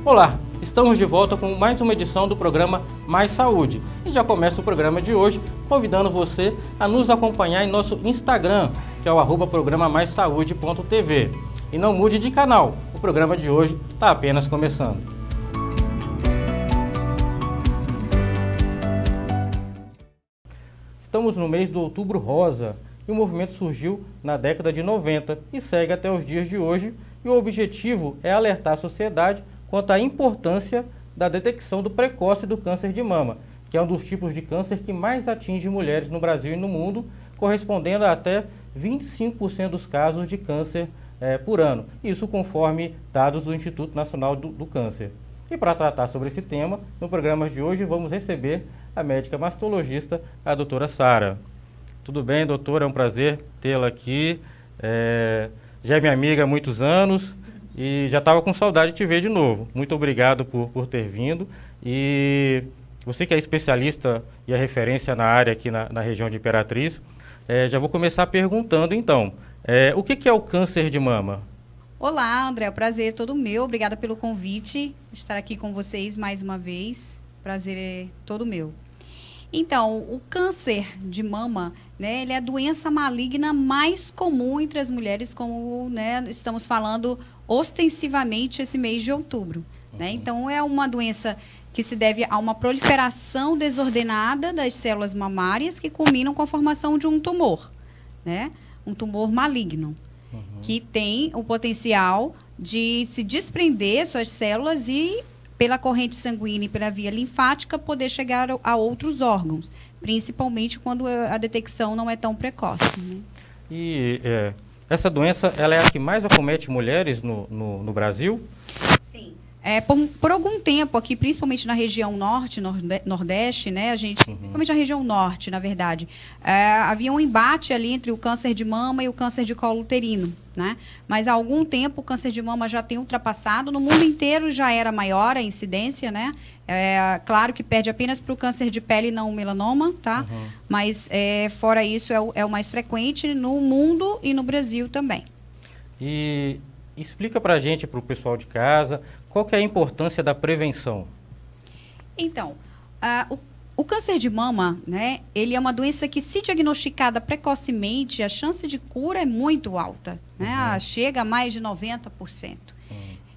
Olá, estamos de volta com mais uma edição do programa Mais Saúde. E já começa o programa de hoje convidando você a nos acompanhar em nosso Instagram, que é o @programaMaisSaude.tv. E não mude de canal, o programa de hoje está apenas começando. Estamos no mês do Outubro Rosa e o movimento surgiu na década de 90 e segue até os dias de hoje. E o objetivo é alertar a sociedade quanto à importância da detecção do precoce do câncer de mama, que é um dos tipos de câncer que mais atinge mulheres no Brasil e no mundo, correspondendo a até 25% dos casos de câncer por ano. Isso conforme dados do Instituto Nacional do Câncer. E para tratar sobre esse tema, no programa de hoje vamos receber a médica mastologista, a doutora Sara. Tudo bem, doutora? É um prazer tê-la aqui. Já é minha amiga há muitos anos e já estava com saudade de te ver de novo. Muito obrigado por ter vindo. E você que é especialista e é referência na área aqui na região de Imperatriz, já vou começar perguntando então, o que é o câncer de mama? Olá, André, o prazer é todo meu. Obrigada pelo convite, estar aqui com vocês mais uma vez. Prazer é todo meu. Então, o câncer de mama, né, ele é a doença maligna mais comum entre as mulheres, como, né, estamos falando ostensivamente esse mês de outubro. Né? Então, é uma doença que se deve a uma proliferação desordenada das células mamárias que culminam com a formação de um tumor, né? Um tumor maligno, que tem o potencial de se desprender suas células e, pela corrente sanguínea e pela via linfática, poder chegar a outros órgãos, principalmente quando a detecção não é tão precoce. Né? E essa doença, ela é a que mais acomete mulheres no Brasil? Sim. Por algum tempo aqui, principalmente na região norte, nordeste, né, principalmente na região norte, na verdade, havia um embate ali entre o câncer de mama e o câncer de colo uterino, né? Mas há algum tempo o câncer de mama já tem ultrapassado, no mundo inteiro já era maior a incidência, né? Claro que perde apenas para o câncer de pele e não o melanoma, tá? Mas fora isso é o mais frequente no mundo e no Brasil também. E explica pra gente, para o pessoal de casa, qual que é a importância da prevenção? Então, o câncer de mama, né, ele é uma doença que, se diagnosticada precocemente, a chance de cura é muito alta, né? Chega a mais de 90%.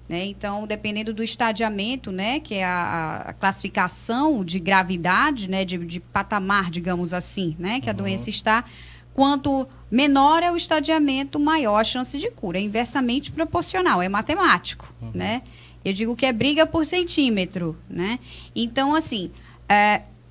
Né? Então, dependendo do estadiamento, né, que é a classificação de gravidade, né, de patamar, digamos assim, né, que a doença está, quanto menor é o estadiamento, maior a chance de cura. É inversamente proporcional, é matemático, né? Eu digo que é briga por centímetro, né? Então, assim,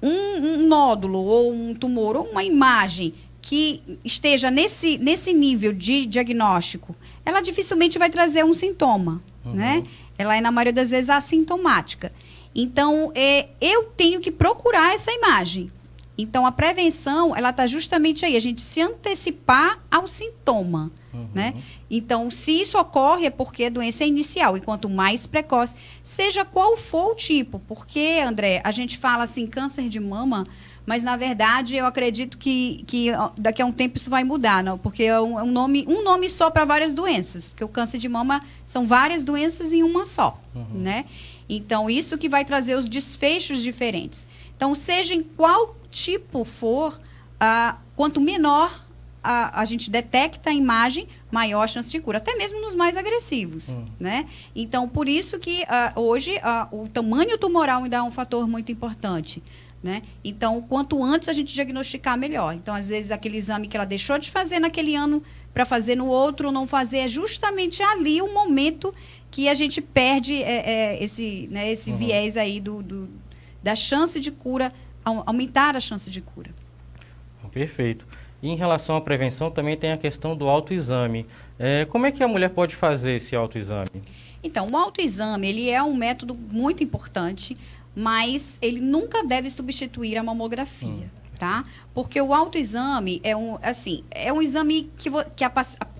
um nódulo ou um tumor ou uma imagem que esteja nesse nível de diagnóstico, ela dificilmente vai trazer um sintoma, né? Ela é, na maioria das vezes, assintomática. Então, eu tenho que procurar essa imagem. Então, a prevenção, ela está justamente aí, a gente se antecipar ao sintoma, né? Então, se isso ocorre, é porque a doença é inicial, e quanto mais precoce, seja qual for o tipo, porque, André, a gente fala assim, câncer de mama, mas, na verdade, eu acredito que daqui a um tempo isso vai mudar, não? Porque é um nome só para várias doenças, porque o câncer de mama são várias doenças em uma só, né? Então, isso que vai trazer os desfechos diferentes. Então, seja em qual tipo for, quanto menor a gente detecta a imagem, maior a chance de cura, até mesmo nos mais agressivos, né? Então, por isso que hoje o tamanho tumoral ainda é um fator muito importante, né? Então, quanto antes a gente diagnosticar, melhor. Então, às vezes, aquele exame que ela deixou de fazer naquele ano para fazer no outro, não fazer, é justamente ali o momento que a gente perde esse viés aí da chance de cura, aumentar a chance de cura. Perfeito. E em relação à prevenção, também tem a questão do autoexame. Como é que a mulher pode fazer esse autoexame? Então, o autoexame, ele é um método muito importante, mas ele nunca deve substituir a mamografia, tá? Porque o autoexame é um exame que a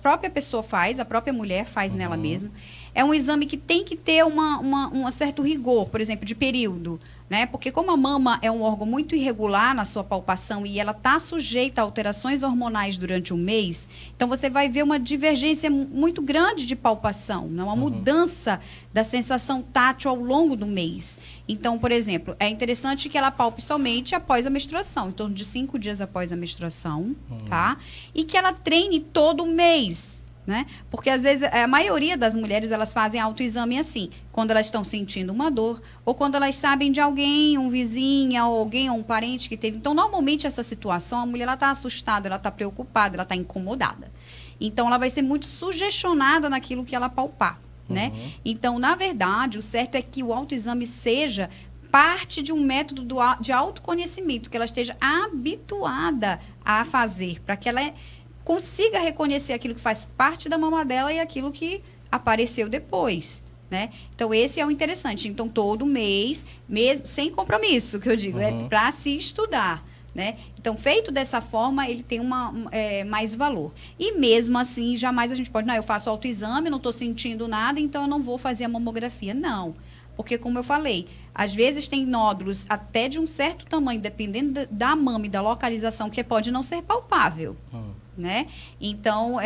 própria pessoa faz, a própria mulher faz nela mesma. É um exame que tem que ter um certo rigor, por exemplo, de período, né? Porque como a mama é um órgão muito irregular na sua palpação e ela está sujeita a alterações hormonais durante um mês, então você vai ver uma divergência muito grande de palpação, né? Uma mudança da sensação tátil ao longo do mês. Então, por exemplo, é interessante que ela palpe somente após a menstruação, em torno de 5 dias após a menstruação, tá? E que ela treine todo mês. Né? Porque às vezes a maioria das mulheres elas fazem autoexame assim, quando elas estão sentindo uma dor ou quando elas sabem de alguém, um vizinho, ou alguém ou um parente que teve. Então, normalmente essa situação, a mulher ela está assustada, ela está preocupada, ela está incomodada. Então, ela vai ser muito sugestionada naquilo que ela palpar, né? Então, na verdade, o certo é que o autoexame seja parte de um método de autoconhecimento, que ela esteja habituada a fazer, para que ela consiga reconhecer aquilo que faz parte da mama dela e aquilo que apareceu depois, né? Então, esse é o interessante. Então, todo mês, mesmo sem compromisso, que eu digo, é para se estudar, né? Então, feito dessa forma, ele tem mais valor. E mesmo assim, jamais a gente pode, não, eu faço autoexame, não estou sentindo nada, então eu não vou fazer a mamografia. Não, porque como eu falei, às vezes tem nódulos até de um certo tamanho, dependendo da mama e da localização, que pode não ser palpável. Né? Então,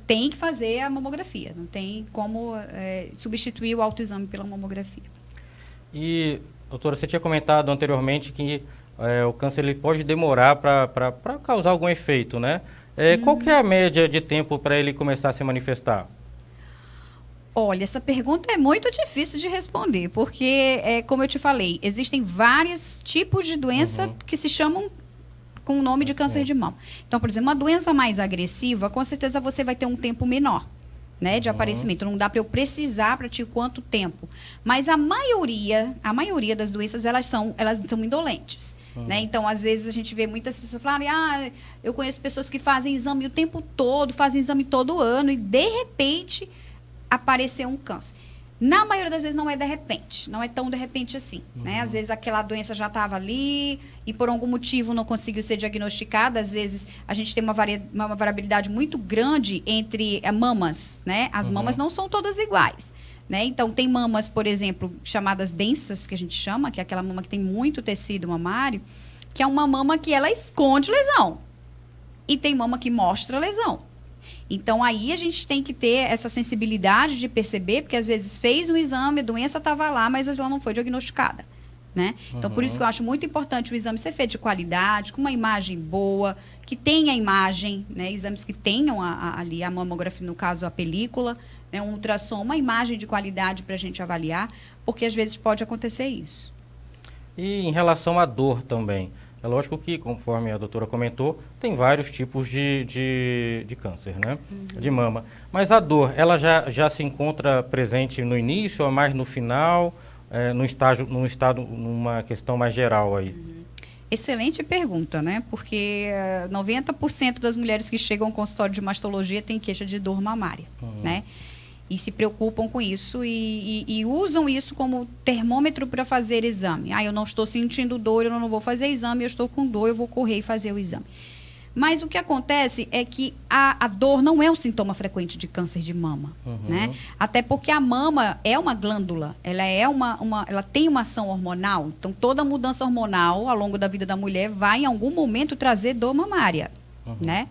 tem que fazer a mamografia. Não tem como substituir o autoexame pela mamografia. E, doutora, você tinha comentado anteriormente que o câncer ele pode demorar para causar algum efeito, né? Qual que é a média de tempo para ele começar a se manifestar? Olha, essa pergunta é muito difícil de responder, porque, como eu te falei, existem vários tipos de doença que se chamam com o nome de câncer de mama. Então, por exemplo, uma doença mais agressiva, com certeza você vai ter um tempo menor, né, de aparecimento. Não dá para eu precisar para ti quanto tempo. Mas a maioria das doenças, elas são indolentes. Né? Então, às vezes, a gente vê muitas pessoas falarem, eu conheço pessoas que fazem exame o tempo todo, fazem exame todo ano, e de repente apareceu um câncer. Na maioria das vezes não é de repente, não é tão de repente assim, né? Às vezes aquela doença já estava ali e por algum motivo não conseguiu ser diagnosticada. Às vezes a gente tem uma variabilidade muito grande entre mamas, né? As mamas não são todas iguais, né? Então tem mamas, por exemplo, chamadas densas, que a gente chama, que é aquela mama que tem muito tecido mamário, que é uma mama que ela esconde lesão. E tem mama que mostra lesão. Então, aí a gente tem que ter essa sensibilidade de perceber, porque às vezes fez um exame, a doença estava lá, mas ela não foi diagnosticada, né? Então, por isso que eu acho muito importante o exame ser feito de qualidade, com uma imagem boa, que tenha imagem, né? Exames que tenham ali a mamografia, no caso, a película, né? Um ultrassom, uma imagem de qualidade para a gente avaliar, porque às vezes pode acontecer isso. E em relação à dor também, é lógico que, conforme a doutora comentou, tem vários tipos de câncer, né? De mama. Mas a dor, ela já se encontra presente no início ou mais no final, numa questão mais geral aí? Excelente pergunta, né? Porque 90% das mulheres que chegam ao consultório de mastologia têm queixa de dor mamária, né? E se preocupam com isso e usam isso como termômetro para fazer exame. Eu não estou sentindo dor, eu não vou fazer exame, eu estou com dor, eu vou correr e fazer o exame. Mas o que acontece é que a dor não é um sintoma frequente de câncer de mama, né? Até porque a mama é uma glândula, ela tem uma ação hormonal. Então, toda mudança hormonal ao longo da vida da mulher vai, em algum momento, trazer dor mamária, né?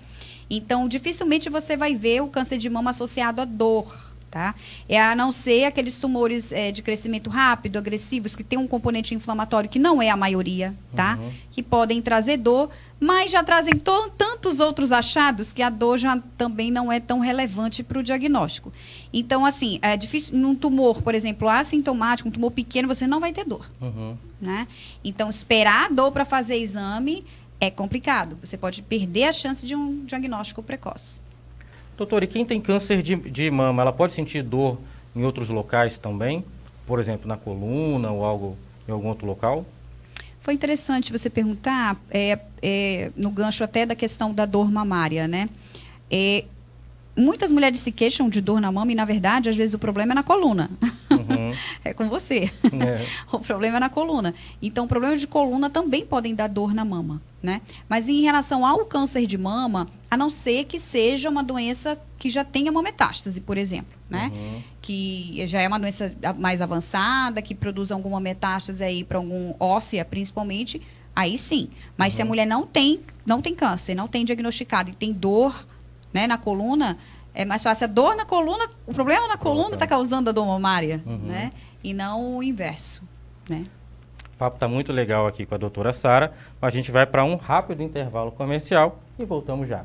Então, dificilmente você vai ver o câncer de mama associado à dor. Tá? A não ser aqueles tumores de crescimento rápido, agressivos, que tem um componente inflamatório, que não é a maioria, tá? Que podem trazer dor, mas já trazem tantos outros achados que a dor já também não é tão relevante para o diagnóstico. Então, assim, é difícil, num tumor, por exemplo, assintomático, um tumor pequeno, você não vai ter dor, né? Então, esperar a dor para fazer exame é complicado. Você pode perder a chance de um diagnóstico precoce. Doutor, e quem tem câncer de mama, ela pode sentir dor em outros locais também? Por exemplo, na coluna ou em algum outro local? Foi interessante você perguntar, no gancho até da questão da dor mamária, né? Muitas mulheres se queixam de dor na mama e, na verdade, às vezes o problema é na coluna. É com você. O problema é na coluna. Então, problemas de coluna também podem dar dor na mama, né? Mas em relação ao câncer de mama, A não ser que seja uma doença que já tenha uma metástase, por exemplo, né? Que já é uma doença mais avançada, que produz alguma metástase aí para algum óssea, principalmente, aí sim. Mas se a mulher não tem câncer, não tem diagnosticado e tem dor, né, na coluna, é mais fácil. A dor na coluna, o problema na coluna está causando a dor mamária, né? E não o inverso, né? O papo está muito legal aqui com a doutora Sara, mas a gente vai para um rápido intervalo comercial e voltamos já.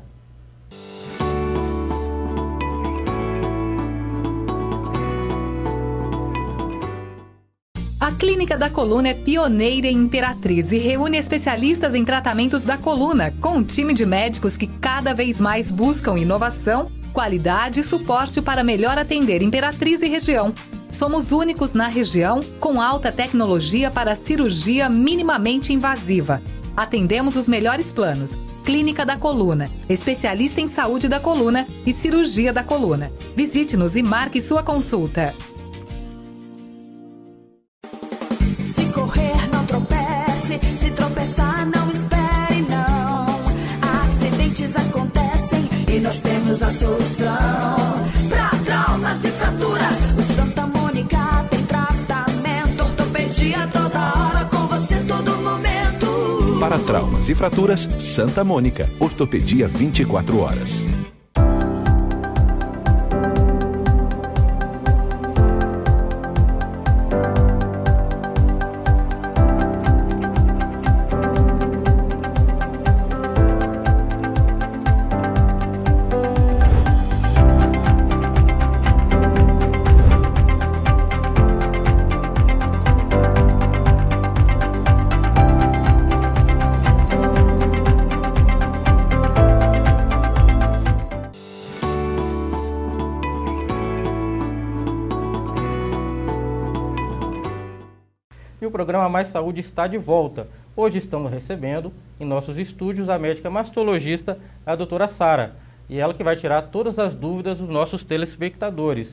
A Clínica da Coluna é pioneira em Imperatriz e reúne especialistas em tratamentos da coluna, com um time de médicos que cada vez mais buscam inovação, qualidade e suporte para melhor atender Imperatriz e região. Somos únicos na região, com alta tecnologia para cirurgia minimamente invasiva. Atendemos os melhores planos. Clínica da Coluna, especialista em saúde da coluna e cirurgia da coluna. Visite-nos e marque sua consulta. Se tropeçar, não espere, não. Acidentes acontecem e nós temos a solução. Pra traumas e fraturas, o Santa Mônica tem tratamento. Ortopedia toda hora, com você todo momento. Para traumas e fraturas, Santa Mônica. Ortopedia 24 horas. E o programa Mais Saúde está de volta. Hoje estamos recebendo em nossos estúdios a médica mastologista, a doutora Sara. E ela que vai tirar todas as dúvidas dos nossos telespectadores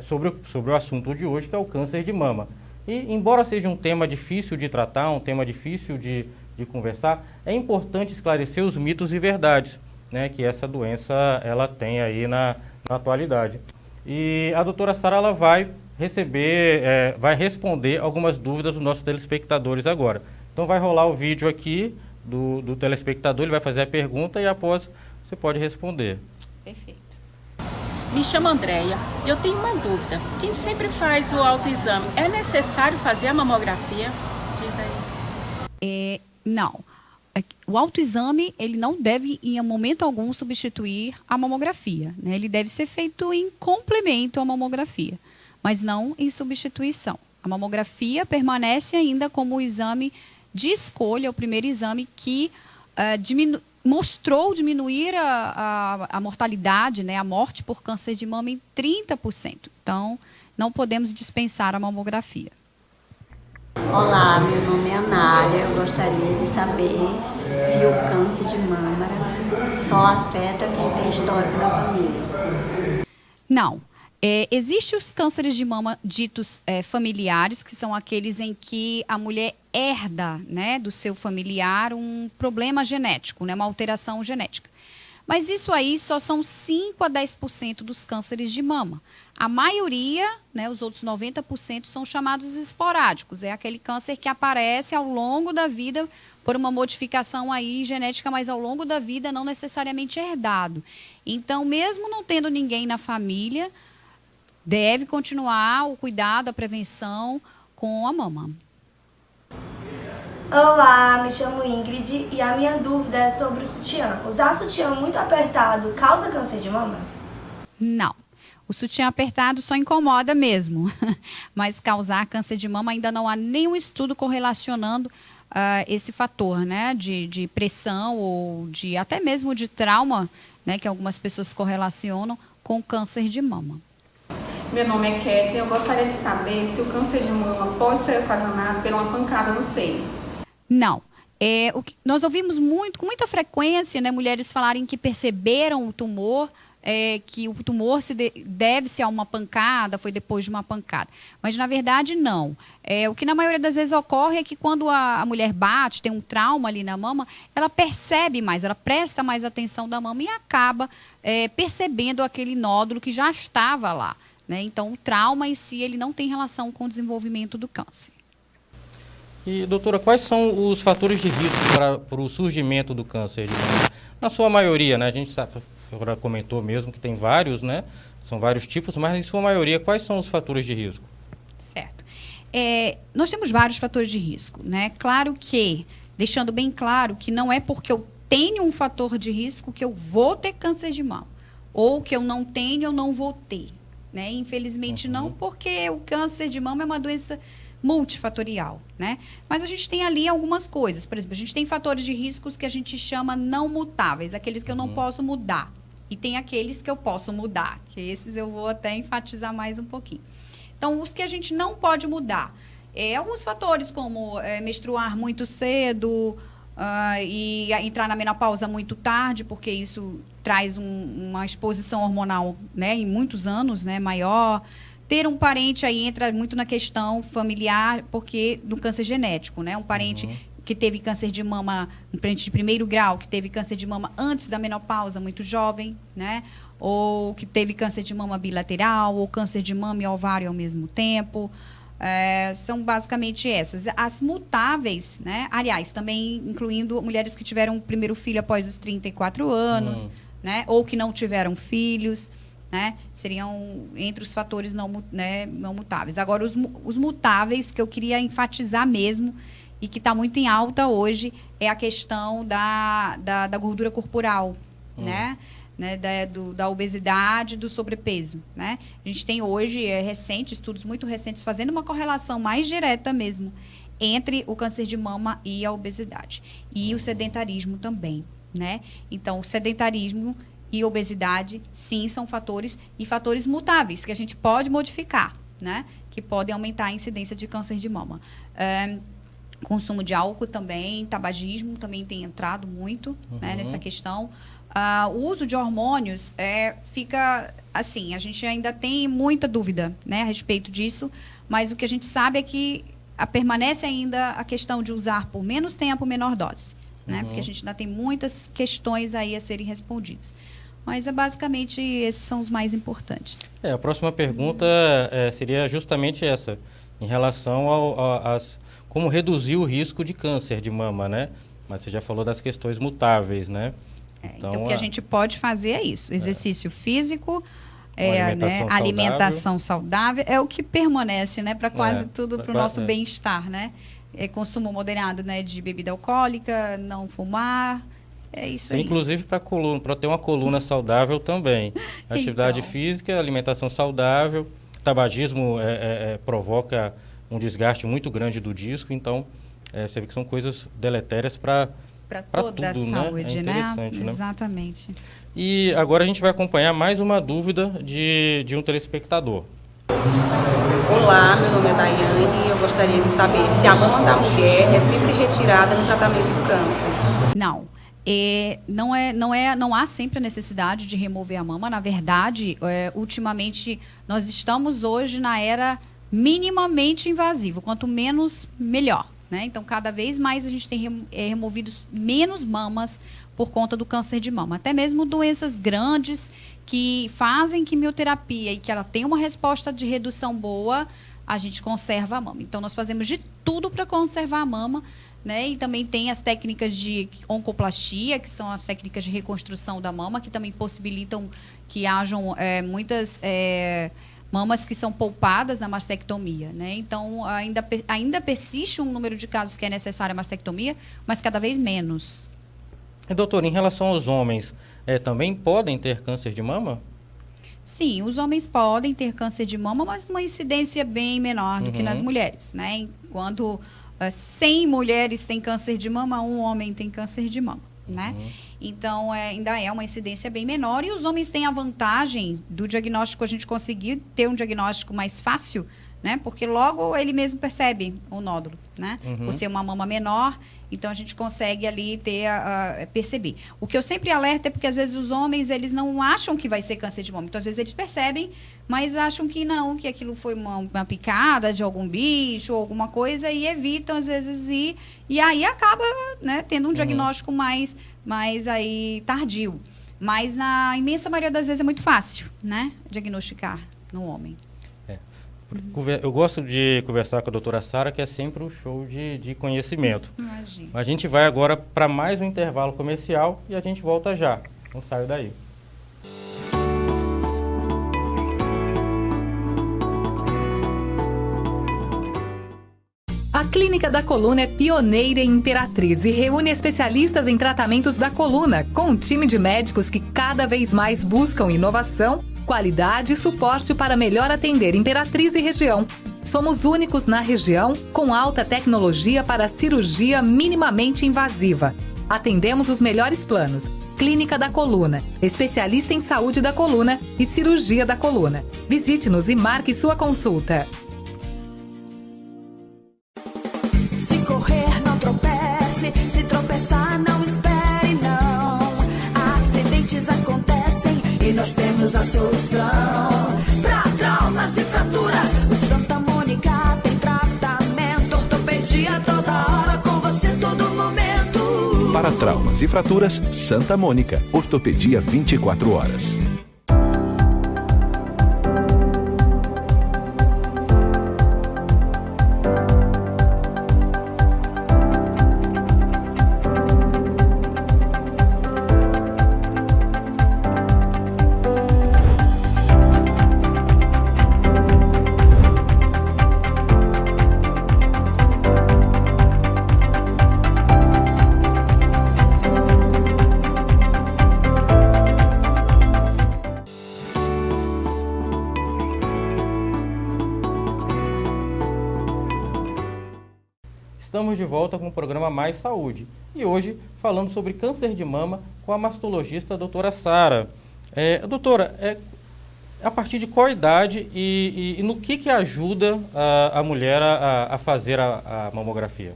sobre o assunto de hoje, que é o câncer de mama. E embora seja um tema difícil de tratar, um tema difícil de conversar, é importante esclarecer os mitos e verdades, né, que essa doença ela tem aí na atualidade. E a doutora Sara ela vai responder algumas dúvidas dos nossos telespectadores agora. Então vai rolar o vídeo aqui do telespectador, ele vai fazer a pergunta e após você pode responder. Perfeito. Me chamo Andréia e eu tenho uma dúvida. Quem sempre faz o autoexame, é necessário fazer a mamografia? Diz aí. Não. O autoexame, ele não deve, em momento algum, substituir a mamografia, né? Ele deve ser feito em complemento à mamografia, mas não em substituição. A mamografia permanece ainda como o exame de escolha, o primeiro exame que mostrou diminuir a mortalidade, né, a morte por câncer de mama em 30%. Então, não podemos dispensar a mamografia. Olá, meu nome é Anália. Eu gostaria de saber se o câncer de mama só afeta quem tem histórico na família. Não. Existem os cânceres de mama ditos familiares, que são aqueles em que a mulher herda, né, do seu familiar um problema genético, né, uma alteração genética. Mas isso aí só são 5 a 10% dos cânceres de mama. A maioria, né, os outros 90%, são chamados esporádicos. É aquele câncer que aparece ao longo da vida por uma modificação aí genética, mas ao longo da vida não necessariamente herdado. Então, mesmo não tendo ninguém na família, deve continuar o cuidado, a prevenção com a mama. Olá, me chamo Ingrid e a minha dúvida é sobre o sutiã. Usar sutiã muito apertado causa câncer de mama? Não. O sutiã apertado só incomoda mesmo, mas causar câncer de mama ainda não há nenhum estudo correlacionando esse fator, né, de pressão ou até mesmo de trauma, né, que algumas pessoas correlacionam com câncer de mama. Meu nome é Kathleen, eu gostaria de saber se o câncer de mama pode ser ocasionado por uma pancada no seio. Não. Nós ouvimos com muita frequência, né, mulheres falarem que perceberam o tumor que o tumor deve-se a uma pancada, foi depois de uma pancada. Mas, na verdade, não. O que na maioria das vezes ocorre é que quando a mulher bate, tem um trauma ali na mama, ela percebe mais, ela presta mais atenção da mama e acaba percebendo aquele nódulo que já estava lá. Né? Então, o trauma em si, ele não tem relação com o desenvolvimento do câncer. E, doutora, quais são os fatores de risco para o surgimento do câncer de mama? Na sua maioria, né? A gente sabe, a senhora comentou mesmo que tem vários, né? São vários tipos, mas em sua maioria, quais são os fatores de risco? Certo. Nós temos vários fatores de risco, né? Claro que, deixando bem claro que não é porque eu tenho um fator de risco que eu vou ter câncer de mama. Ou que eu não tenho, eu não vou ter. Né? Infelizmente não, porque o câncer de mama é uma doença multifatorial, né? Mas a gente tem ali algumas coisas. Por exemplo, a gente tem fatores de riscos que a gente chama não mutáveis, aqueles que eu não posso mudar. E tem aqueles que eu posso mudar, que esses eu vou até enfatizar mais um pouquinho. Então, os que a gente não pode mudar, alguns fatores como menstruar muito cedo, e entrar na menopausa muito tarde, porque isso traz uma exposição hormonal, né, em muitos anos, né, maior. Ter um parente aí entra muito na questão familiar, porque do câncer genético, né? Um parente que teve câncer de mama, um parente de primeiro grau, que teve câncer de mama antes da menopausa, muito jovem, né? Ou que teve câncer de mama bilateral, ou câncer de mama e ovário ao mesmo tempo. São basicamente essas. As mutáveis, né? Aliás, também incluindo mulheres que tiveram o primeiro filho após os 34 anos, né? Ou que não tiveram filhos, né? Seriam entre os fatores não mutáveis. Agora, os mutáveis que eu queria enfatizar mesmo e que está muito em alta hoje é a questão da gordura corporal, né? Da obesidade, do sobrepeso, né? A gente tem hoje, estudos muito recentes, fazendo uma correlação mais direta mesmo entre o câncer de mama e a obesidade. E o sedentarismo também, né? Então, o sedentarismo e obesidade, sim, são fatores mutáveis, que a gente pode modificar, né? Que podem aumentar a incidência de câncer de mama. Consumo de álcool também, tabagismo também tem entrado muito, né, nessa questão. O uso de hormônios fica assim, a gente ainda tem muita dúvida, né, a respeito disso, mas o que a gente sabe é que permanece ainda a questão de usar por menos tempo, menor dose, né, porque a gente ainda tem muitas questões aí a serem respondidas. Mas basicamente esses são os mais importantes. A próxima pergunta seria justamente essa, em relação como reduzir o risco de câncer de mama, né? Mas você já falou das questões mutáveis, né? Então, o que a gente pode fazer é isso: exercício físico, alimentação saudável, é o que permanece, né, para quase tudo, para o nosso bem-estar, né? Consumo moderado, né, de bebida alcoólica, não fumar, é isso aí. Inclusive para ter uma coluna saudável também. Atividade física, alimentação saudável, tabagismo provoca um desgaste muito grande do disco, então você vê que são coisas deletérias para toda tudo, a saúde, né? Exatamente. E agora a gente vai acompanhar mais uma dúvida de um telespectador. Olá, meu nome é Daiane e eu gostaria de saber se a mama da mulher é sempre retirada no tratamento do câncer. Não. Não há sempre a necessidade de remover a mama. Na verdade, ultimamente, nós estamos hoje na era minimamente invasiva. Quanto menos, melhor. Né? Então, cada vez mais a gente tem removido menos mamas por conta do câncer de mama. Até mesmo doenças grandes que fazem quimioterapia e que ela tem uma resposta de redução boa, a gente conserva a mama. Então, nós fazemos de tudo para conservar a mama. Né? E também tem as técnicas de oncoplastia, que são as técnicas de reconstrução da mama, que também possibilitam que hajam muitas mamas que são poupadas na mastectomia. Né? Então, ainda persiste um número de casos que é necessária a mastectomia, mas cada vez menos. Doutor, em relação aos homens, também podem ter câncer de mama? Sim, os homens podem ter câncer de mama, mas numa incidência bem menor do que nas mulheres. Né? Enquanto 100 mulheres têm câncer de mama, um homem tem câncer de mama, né? Então, ainda é uma incidência bem menor. E os homens têm a vantagem do diagnóstico, a gente conseguir ter um diagnóstico mais fácil, né? Porque logo ele mesmo percebe o nódulo, né? Por ser uma mama menor, Então, a gente consegue ali perceber. O que eu sempre alerto é porque, às vezes, os homens, eles não acham que vai ser câncer de mama. Então, às vezes, eles percebem, mas acham que não, que aquilo foi uma picada de algum bicho ou alguma coisa e evitam, às vezes, ir. E aí acaba, né, tendo um diagnóstico mais aí tardio. Mas, na imensa maioria das vezes, é muito fácil, né, diagnosticar no homem. Eu gosto de conversar com a doutora Sara, que é sempre um show de conhecimento. Imagina. A gente vai agora para mais um intervalo comercial e a gente volta já. Não saio daí. A Clínica da Coluna é pioneira em Imperatriz e reúne especialistas em tratamentos da coluna, com um time de médicos que cada vez mais buscam inovação, qualidade e suporte para melhor atender Imperatriz e região. Somos únicos na região, com alta tecnologia para cirurgia minimamente invasiva. Atendemos os melhores planos. Clínica da Coluna, especialista em saúde da coluna e cirurgia da coluna. Visite-nos e marque sua consulta. Se correr, não tropece. Se tropeçar, não espere, não. Acidentes acontecem e nós temos a solução. Pra traumas e fraturas, o Santa Mônica tem tratamento. Ortopedia toda hora, com você todo momento. Para traumas e fraturas, Santa Mônica. Ortopedia 24 horas. Estamos de volta com o programa Mais Saúde e hoje falando sobre câncer de mama com a mastologista doutora Sara. Doutora, a partir de qual idade e no que ajuda a mulher a fazer a mamografia?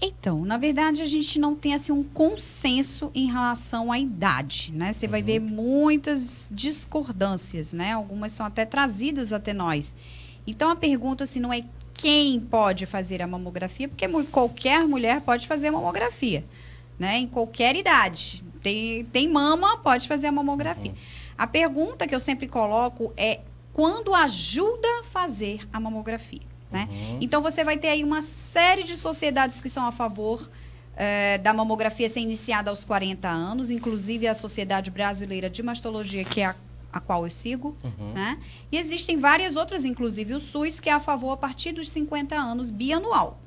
Então, na verdade, a gente não tem assim, um consenso em relação à idade, né? Você vai ver muitas discordâncias, né? Algumas são até trazidas até nós. Então, a pergunta assim, não é quem pode fazer a mamografia, porque qualquer mulher pode fazer a mamografia, né? Em qualquer idade. Tem mama, pode fazer a mamografia. A pergunta que eu sempre coloco é quando ajuda a fazer a mamografia, né? Então, você vai ter aí uma série de sociedades que são a favor da mamografia ser iniciada aos 40 anos, inclusive a Sociedade Brasileira de Mastologia, que é a qual eu sigo, né? E existem várias outras, inclusive o SUS, que é a favor a partir dos 50 anos bianual,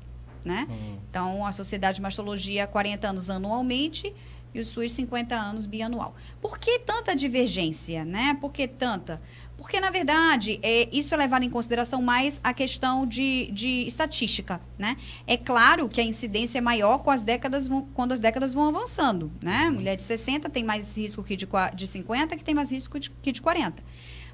né? Então, a Sociedade de Mastologia 40 anos anualmente e o SUS 50 anos bianual. Por que tanta divergência, né? Por que tanta? Porque, na verdade, isso é levado em consideração mais a questão de estatística, né? É claro que a incidência é maior quando as décadas vão avançando, né? Mulher de 60 tem mais risco que de 50, que tem mais risco que de 40.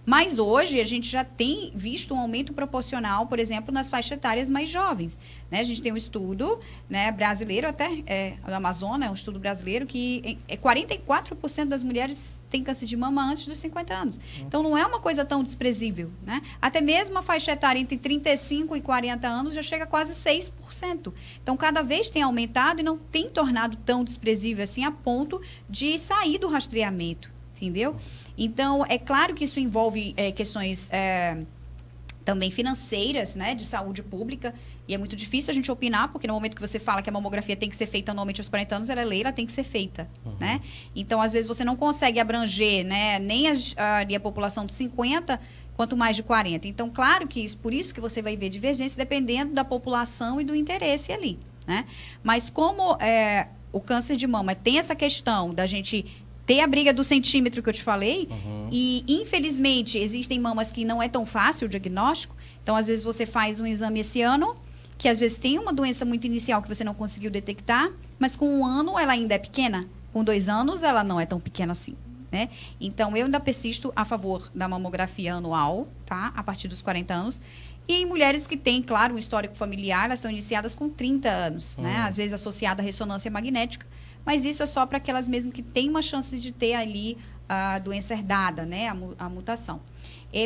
Mas hoje a gente já tem visto um aumento proporcional, por exemplo, nas faixas etárias mais jovens, né? A gente tem um estudo, né, brasileiro, até do Amazonas, é um estudo brasileiro, que 44% das mulheres têm câncer de mama antes dos 50 anos. Então, não é uma coisa tão desprezível, né? Até mesmo a faixa etária entre 35 e 40 anos já chega a quase 6%. Então, cada vez tem aumentado e não tem tornado tão desprezível assim a ponto de sair do rastreamento, entendeu? Então, é claro que isso envolve questões também financeiras, né, de saúde pública, e é muito difícil a gente opinar, porque no momento que você fala que a mamografia tem que ser feita anualmente aos 40 anos, ela é lei, ela tem que ser feita, né? Então, às vezes, você não consegue abranger, né, nem a população de 50, quanto mais de 40. Então, claro que por isso que você vai ver divergência, dependendo da população e do interesse ali, né? Mas como o câncer de mama tem essa questão da gente ter a briga do centímetro que eu te falei, e infelizmente existem mamas que não é tão fácil o diagnóstico, então às vezes você faz um exame esse ano, que às vezes tem uma doença muito inicial que você não conseguiu detectar, mas com 1 ano ela ainda é pequena, com 2 anos ela não é tão pequena assim, né? Então eu ainda persisto a favor da mamografia anual, tá? A partir dos 40 anos, E em mulheres que têm, claro, um histórico familiar, elas são iniciadas com 30 anos, né? Às vezes associada à ressonância magnética, mas isso é só para aquelas mesmo que têm uma chance de ter ali a doença herdada, né? A mutação.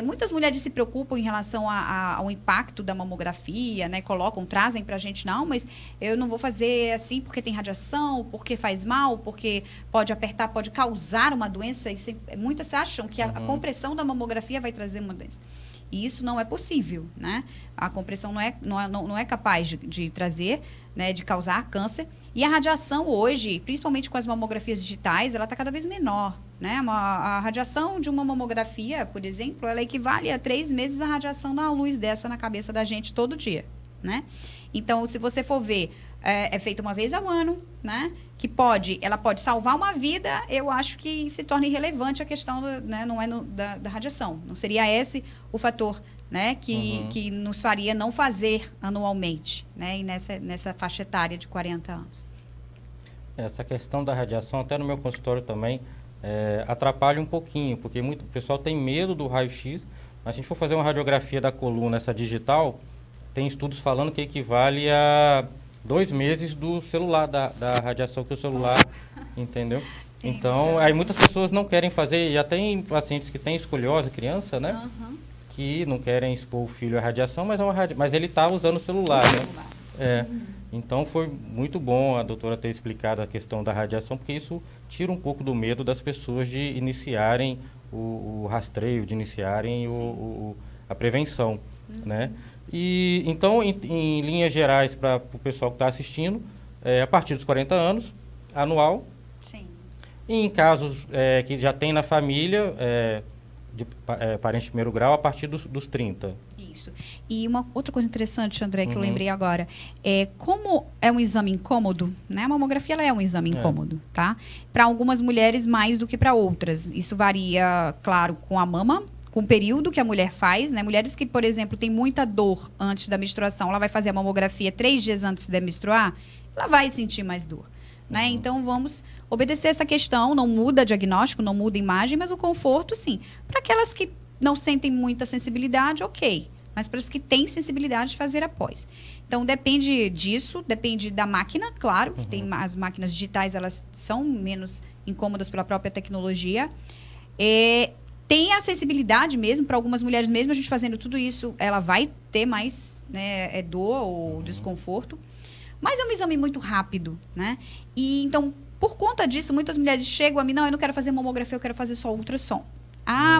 Muitas mulheres se preocupam em relação ao impacto da mamografia, né? Trazem pra gente, não, mas eu não vou fazer assim porque tem radiação, porque faz mal, porque pode apertar, pode causar uma doença. Muitas acham que a compressão da mamografia vai trazer uma doença. E isso não é possível, né? A compressão não é capaz de trazer, né, de causar câncer. E a radiação hoje, principalmente com as mamografias digitais, ela está cada vez menor, né? A radiação de uma mamografia, por exemplo, ela equivale a 3 meses da radiação da luz dessa na cabeça da gente todo dia, né? Então, se você for ver, é feita uma vez ao ano, né? Ela pode salvar uma vida, eu acho que se torna irrelevante a questão, né? Não é da radiação. Não seria esse o fator, né? Que nos faria não fazer anualmente, né? E nessa faixa etária de 40 anos. Essa questão da radiação, até no meu consultório também, atrapalha um pouquinho, porque o pessoal tem medo do raio-x. Mas se a gente for fazer uma radiografia da coluna, essa digital, tem estudos falando que equivale a 2 meses do celular, da radiação que o celular, entendeu? Então, aí muitas pessoas não querem fazer, e até tem pacientes que têm escoliose, criança, né? Que não querem expor o filho à radiação, mas ele está usando o celular, né? Então, foi muito bom a doutora ter explicado a questão da radiação, porque isso tira um pouco do medo das pessoas de iniciarem o rastreio, de iniciarem a prevenção, né? E, então, em linhas gerais, para o pessoal que está assistindo, a partir dos 40 anos, anual. Sim. E em casos que já tem na família, parente de primeiro grau, a partir dos 30. Isso. E uma outra coisa interessante, André, que eu lembrei agora, como é um exame incômodo, né? A mamografia ela é um exame incômodo, tá? Para algumas mulheres mais do que para outras. Isso varia, claro, com a mama, com o período que a mulher faz, né? Mulheres que, por exemplo, têm muita dor antes da menstruação, ela vai fazer a mamografia 3 dias antes de menstruar, ela vai sentir mais dor, né? Então, vamos obedecer essa questão, não muda diagnóstico, não muda imagem, mas o conforto, sim. Para aquelas que não sentem muita sensibilidade, ok. Mas para as que têm sensibilidade, fazer após. Então, depende disso, depende da máquina, claro, que tem as máquinas digitais, elas são menos incômodas pela própria tecnologia. Tem a sensibilidade mesmo, para algumas mulheres mesmo, a gente fazendo tudo isso, ela vai ter mais, né, dor ou desconforto. Mas é um exame muito rápido, né? E então, por conta disso, muitas mulheres chegam a mim, não, eu não quero fazer mamografia, eu quero fazer só ultrassom.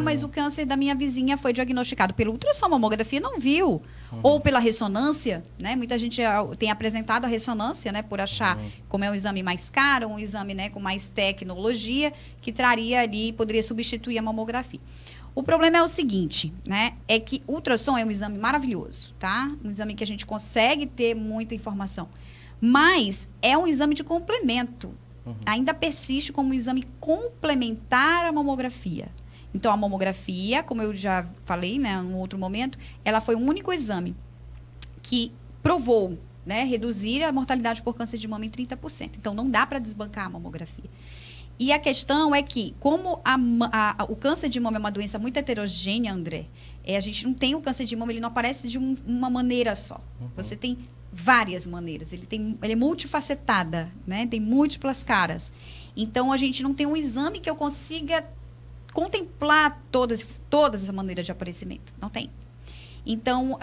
Mas o câncer da minha vizinha foi diagnosticado pelo ultrassom, a mamografia não viu. Ou pela ressonância, né? Muita gente tem apresentado a ressonância, né? Por achar, como é um exame mais caro, um exame, né, com mais tecnologia, que traria ali, poderia substituir a mamografia. O problema é o seguinte, né? É que ultrassom é um exame maravilhoso, tá? Um exame que a gente consegue ter muita informação. Mas é um exame de complemento. Ainda persiste como um exame complementar à mamografia. Então, a mamografia, como eu já falei, né, em outro momento, ela foi o único exame que provou, né, reduzir a mortalidade por câncer de mama em 30%. Então, não dá para desbancar a mamografia. E a questão é que, como o câncer de mama é uma doença muito heterogênea, André, a gente não tem o câncer de mama, ele não aparece de uma maneira só. Você tem várias maneiras. Ele é multifacetada, né? Tem múltiplas caras. Então, a gente não tem um exame que eu consiga contemplar todas as maneiras de aparecimento. Não tem. Então,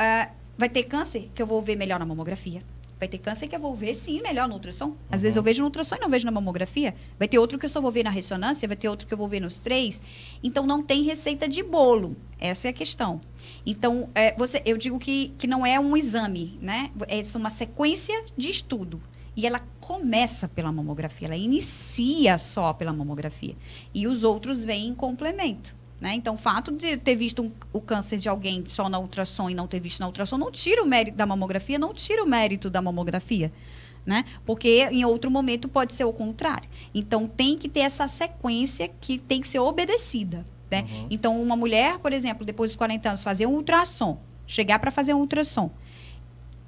vai ter câncer que eu vou ver melhor na mamografia. Vai ter câncer que eu vou ver, sim, melhor no ultrassom. Às vezes eu vejo no ultrassom e não vejo na mamografia. Vai ter outro que eu só vou ver na ressonância, vai ter outro que eu vou ver nos 3. Então, não tem receita de bolo. Essa é a questão. Então, eu digo que não é um exame, né? É uma sequência de estudo. E ela começa pela mamografia, ela inicia só pela mamografia. E os outros vêm em complemento, né? Então, o fato de ter visto o câncer de alguém só na ultrassom e não ter visto na ultrassom não tira o mérito da mamografia, não tira o mérito da mamografia, né? Porque em outro momento pode ser o contrário. Então, tem que ter essa sequência que tem que ser obedecida, né? Então, uma mulher, por exemplo, depois dos 40 anos, fazer um ultrassom, chegar para fazer um ultrassom,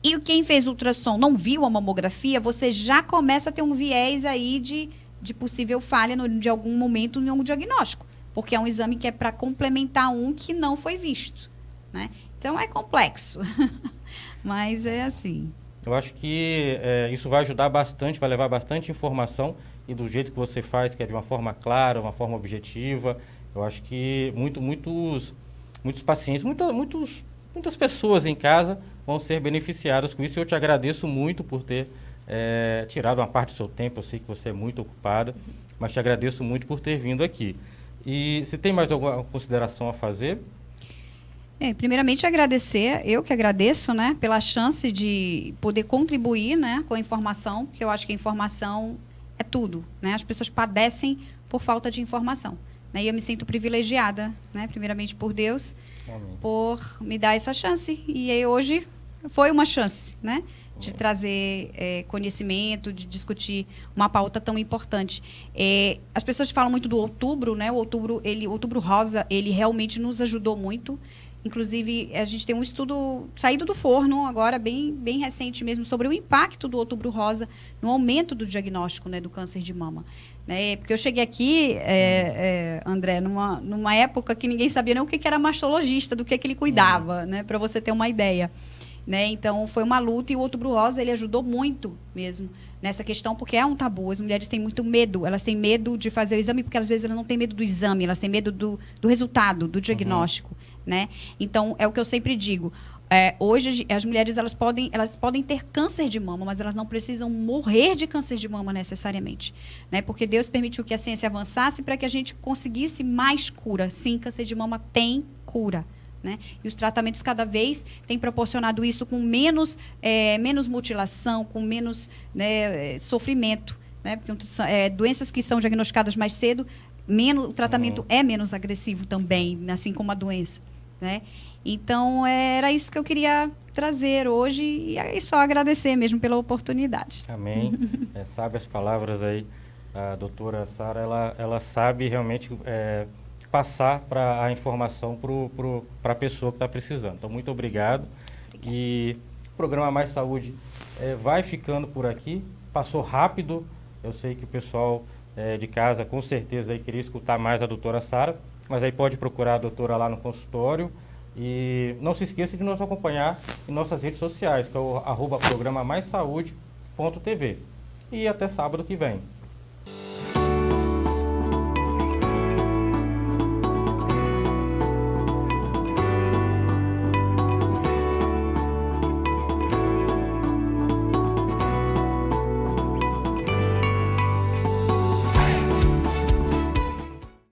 e quem fez ultrassom não viu a mamografia, você já começa a ter um viés aí de possível falha de algum momento em um diagnóstico. Porque é um exame que é para complementar um que não foi visto, né? Então, é complexo, mas é assim. Eu acho que isso vai ajudar bastante, vai levar bastante informação e do jeito que você faz, que é de uma forma clara, uma forma objetiva. Eu acho que muitos pacientes, muitas pessoas em casa vão ser beneficiadas com isso. Eu te agradeço muito por ter tirado uma parte do seu tempo. Eu sei que você é muito ocupada, mas te agradeço muito por ter vindo aqui. E se tem mais alguma consideração a fazer? Primeiramente agradecer, eu que agradeço, né, pela chance de poder contribuir, né, com a informação, porque eu acho que a informação é tudo, né, as pessoas padecem por falta de informação, né, e eu me sinto privilegiada, né, primeiramente por Deus, Amém. por me dar essa chance, e aí hoje foi uma chance, né, de trazer conhecimento, de discutir uma pauta tão importante. As pessoas falam muito do outubro, né, o outubro rosa, ele realmente nos ajudou muito. Inclusive, a gente tem um estudo saído do forno, agora bem recente mesmo, sobre o impacto do Outubro Rosa no aumento do diagnóstico, né, do câncer de mama. Né? Porque eu cheguei aqui, André, numa época que ninguém sabia nem o que era mastologista, do que ele cuidava, né, para você ter uma ideia. Né? Então, foi uma luta e o Outubro Rosa ele ajudou muito mesmo nessa questão, porque é um tabu. As mulheres têm muito medo, elas têm medo de fazer o exame, porque às vezes elas não têm medo do exame, elas têm medo do resultado, do diagnóstico. Né? Então, é o que eu sempre digo. Hoje, as mulheres elas podem ter câncer de mama, mas elas não precisam morrer de câncer de mama necessariamente. Né? Porque Deus permitiu que a ciência avançasse para que a gente conseguisse mais cura. Sim, câncer de mama tem cura. Né? E os tratamentos cada vez têm proporcionado isso com menos mutilação, com menos, né, sofrimento. Né? Porque doenças que são diagnosticadas mais cedo, o tratamento é menos agressivo também, assim como a doença. Né? Então, era isso que eu queria trazer hoje e aí só agradecer mesmo pela oportunidade. Amém. Sabe as palavras aí, a doutora Sara, ela sabe realmente passar a informação para a pessoa que está precisando. Então, muito obrigado. E o programa Mais Saúde vai ficando por aqui. Passou rápido. Eu sei que o pessoal de casa com certeza aí queria escutar mais a doutora Sara, mas aí pode procurar a doutora lá no consultório. E não se esqueça de nos acompanhar em nossas redes sociais, que é o @programaMaisSaude.tv. E até sábado que vem.